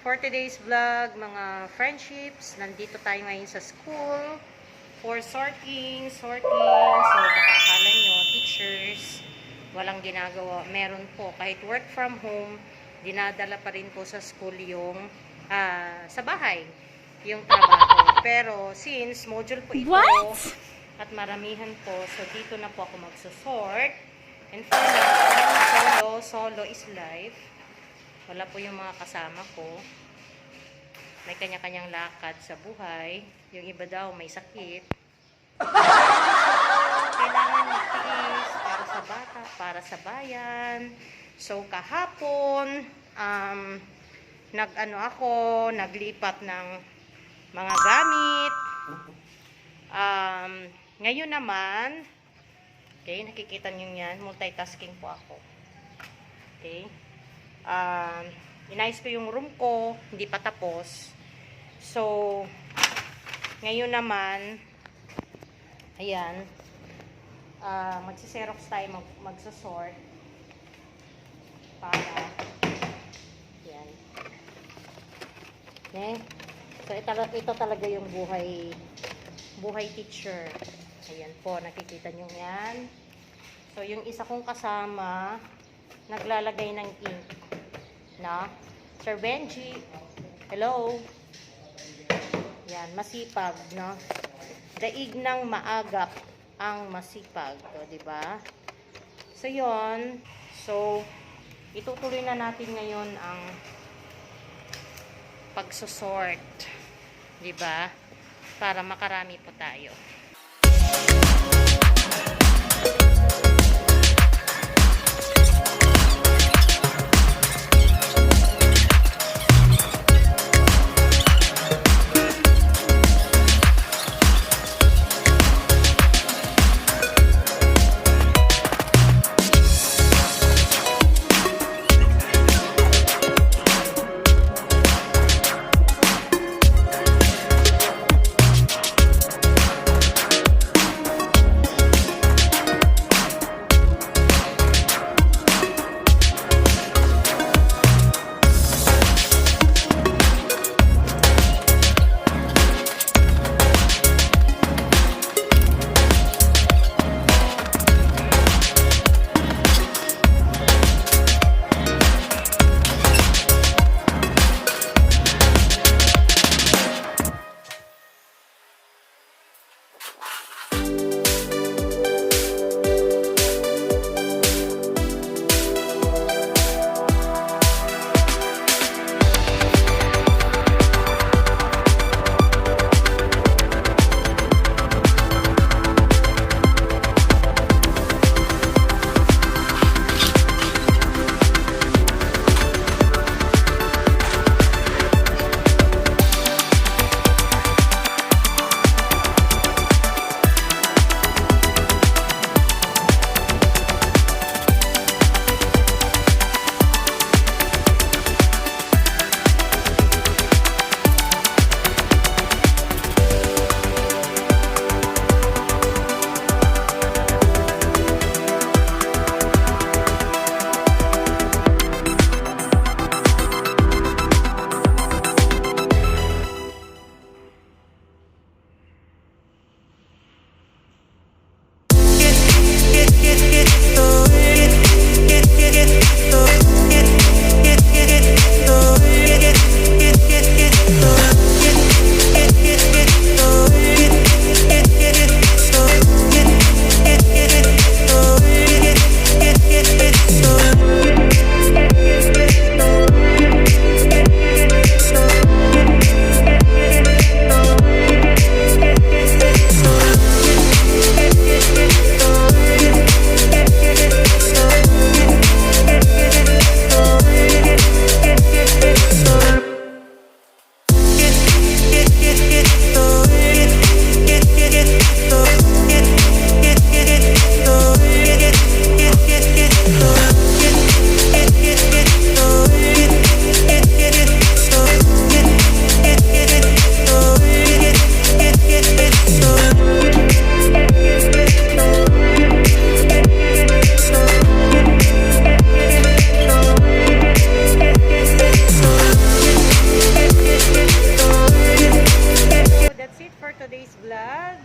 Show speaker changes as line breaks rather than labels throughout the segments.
For today's vlog, mga friendships, nandito tayo ngayon sa school for sorting. So, baka akala nyo, teachers, walang ginagawa. Meron po, kahit work from home, dinadala pa rin po sa school yung, sa bahay, yung trabaho. Pero, since module po ito, at maramihan po, so dito na po ako magsusort. And for now, solo is life. Wala po yung mga kasama ko. May kanya-kanyang lakad sa buhay. Yung iba daw may sakit. Kailangan magtiis para sa bata, para sa bayan. So kahapon, naglipat ng mga gamit. Ngayon naman, okay, nakikita nyo yan, multitasking po ako. Okay. Inayos ko yung room ko, hindi pa tapos. So, ngayon naman, ayan, magsiserox tayo, magsasort. Para, ayan. Okay. So, ito talaga yung buhay teacher. Ayan po, nakikita nyo yan. So, yung isa kong kasama, naglalagay ng ink. Na? Sir Benji, hello. Yan, masipag, no? Daig ng maagap ang masipag. O, diba? So, yun. So, itutuloy na natin ngayon ang pagsusort. Diba? Para makarami po tayo.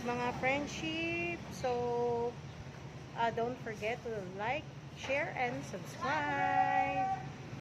mga friendship. So, don't forget to like, share, and subscribe.